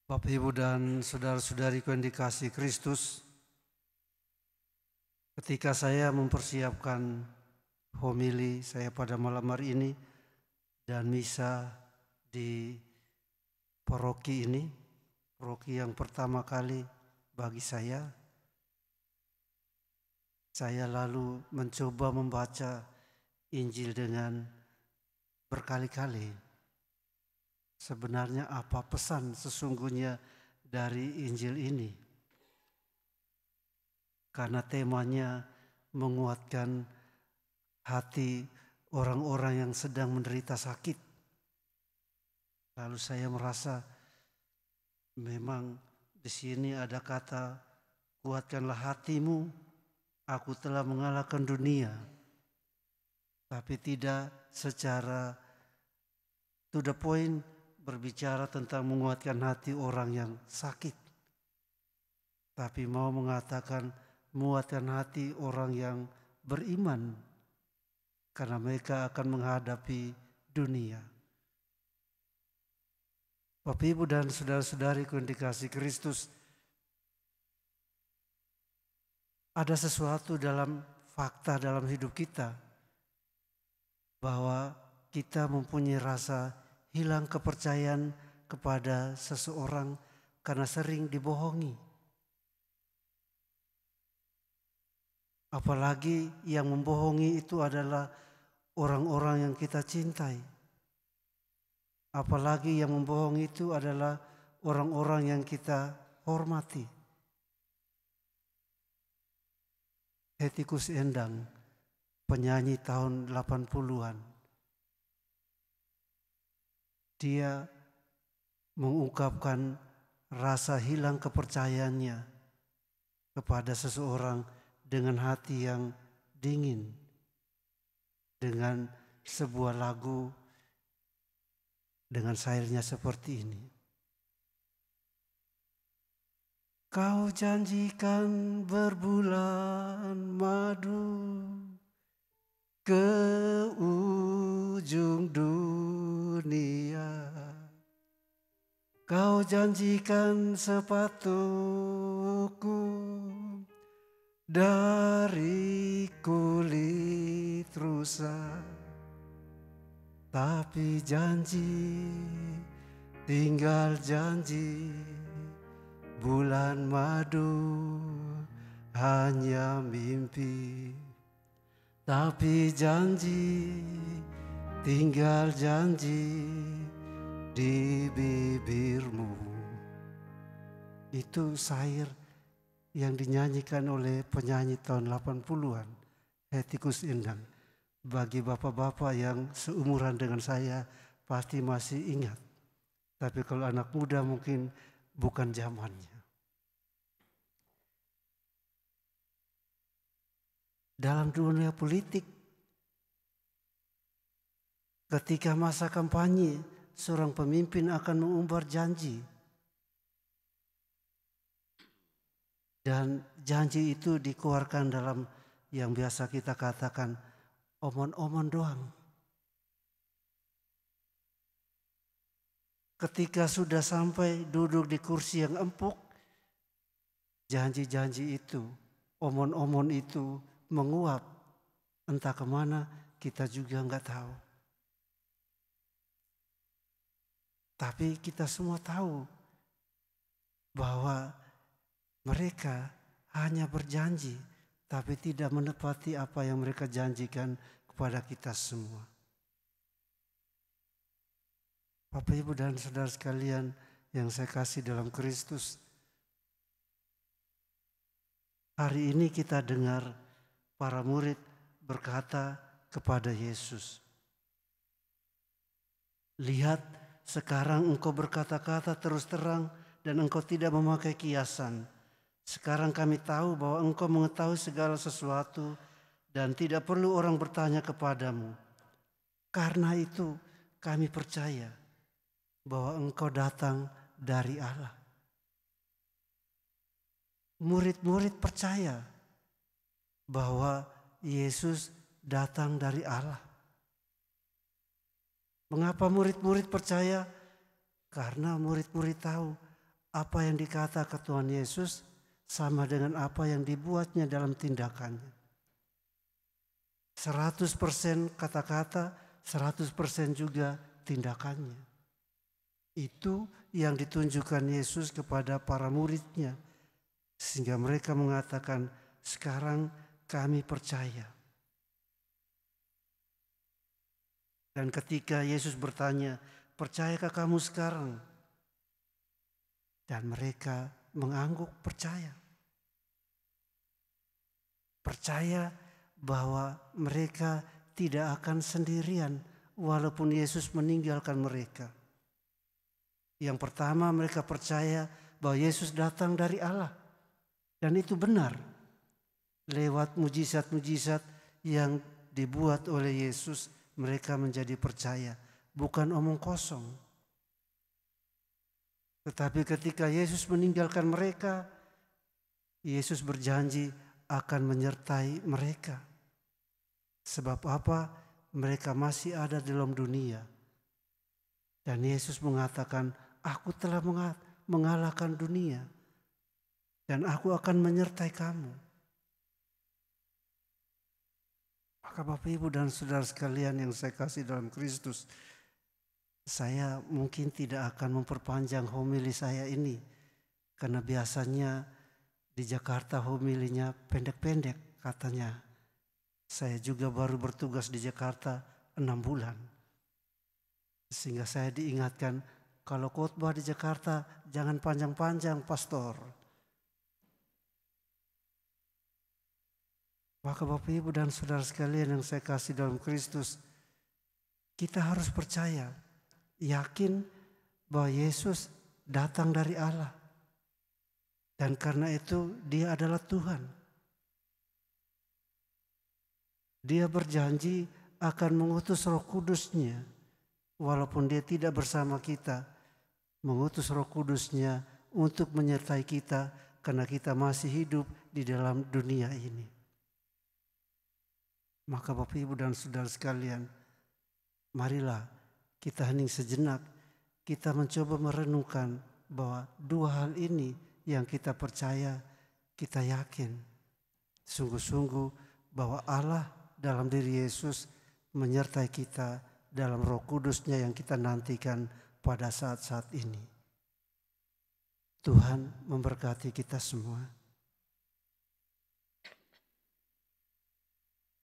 Bapak, Ibu, dan saudara-saudariku yang dikasihi Kristus, ketika saya mempersiapkan homili saya pada malam hari ini dan misa di paroki ini, paroki yang pertama kali bagi saya lalu mencoba membaca Injil dengan berkali-kali. Sebenarnya apa pesan sesungguhnya dari Injil ini? Karena temanya menguatkan hati orang-orang yang sedang menderita sakit. Lalu saya merasa memang di sini ada kata, kuatkanlah hatimu, aku telah mengalahkan dunia. Tapi tidak secara to the point berbicara tentang menguatkan hati orang yang sakit. Tapi mau mengatakan menguatkan hati orang yang beriman. Karena mereka akan menghadapi dunia. Bapak, Ibu, dan saudara-saudariku yang dikasihi Kristus, ada sesuatu dalam fakta dalam hidup kita bahwa kita mempunyai rasa hilang kepercayaan kepada seseorang karena sering dibohongi. Apalagi yang membohongi itu adalah orang-orang yang kita cintai. Apalagi yang membohongi itu adalah orang-orang yang kita hormati. Hetty Koes Endang, penyanyi tahun 80-an. Dia mengungkapkan rasa hilang kepercayaannya kepada seseorang dengan hati yang dingin, dengan sebuah lagu dengan syairnya seperti ini. Kau janjikan berbulan madu ke ujung dunia. Kau janjikan sepatuku dari kulit rusa. Tapi janji tinggal janji, bulan madu hanya mimpi. Tapi janji tinggal janji di bibirmu. Itu syair yang dinyanyikan oleh penyanyi tahun 80-an, Hetty Koes Endang. Bagi bapak-bapak yang seumuran dengan saya pasti masih ingat. Tapi kalau anak muda mungkin bukan zamannya. Dalam dunia politik, ketika masa kampanye, seorang pemimpin akan mengumbar janji. Dan janji itu dikeluarkan dalam yang biasa kita katakan omon-omon doang. Ketika sudah sampai duduk di kursi yang empuk, janji-janji itu, omon-omon itu menguap. Entah kemana kita juga nggak tahu. Tapi kita semua tahu bahwa mereka hanya berjanji, tapi tidak menepati apa yang mereka janjikan kepada kita semua. Bapak, Ibu, dan saudara sekalian yang saya kasih dalam Kristus, hari ini kita dengar para murid berkata kepada Yesus, "Lihat, sekarang engkau berkata-kata terus terang dan engkau tidak memakai kiasan. Sekarang kami tahu bahwa engkau mengetahui segala sesuatu dan tidak perlu orang bertanya kepadamu. Karena itu kami percaya bahwa engkau datang dari Allah." Murid-murid percaya bahwa Yesus datang dari Allah. Mengapa murid-murid percaya? Karena murid-murid tahu apa yang dikatakan Tuhan Yesus sama dengan apa yang dibuatnya dalam tindakannya. 100% kata-kata, 100% juga tindakannya. Itu yang ditunjukkan Yesus kepada para muridnya. Sehingga mereka mengatakan, sekarang kami percaya. Dan ketika Yesus bertanya, percayakah kamu sekarang? Dan mereka mengangguk percaya. Percaya bahwa mereka tidak akan sendirian walaupun Yesus meninggalkan mereka. Yang pertama, mereka percaya bahwa Yesus datang dari Allah. Dan itu benar. Lewat mujizat-mujizat yang dibuat oleh Yesus, mereka menjadi percaya. Bukan omong kosong. Tetapi ketika Yesus meninggalkan mereka, Yesus berjanji akan menyertai mereka. Sebab apa? Mereka masih ada dalam dunia. Dan Yesus mengatakan, aku telah mengalahkan dunia. Dan aku akan menyertai kamu. Maka Bapak Ibu dan Saudara sekalian yang saya kasih dalam Kristus, saya mungkin tidak akan memperpanjang homili saya ini. Karena biasanya di Jakarta homilinya pendek-pendek katanya. Saya juga baru bertugas di Jakarta 6 bulan. Sehingga saya diingatkan, kalau khotbah di Jakarta jangan panjang-panjang pastor. Maka Bapak Ibu dan Saudara sekalian yang saya kasih dalam Kristus, kita harus percaya, yakin bahwa Yesus datang dari Allah. Dan karena itu Dia adalah Tuhan. Dia berjanji akan mengutus Roh Kudus-Nya. Walaupun Dia tidak bersama kita, mengutus Roh Kudus-Nya untuk menyertai kita karena kita masih hidup di dalam dunia ini. Maka Bapak Ibu dan Saudara sekalian, marilah kita hening sejenak, kita mencoba merenungkan bahwa dua hal ini yang kita percaya, kita yakin sungguh-sungguh bahwa Allah dalam diri Yesus menyertai kita dalam Roh Kudus-Nya yang kita nantikan pada saat-saat ini. Tuhan memberkati kita semua.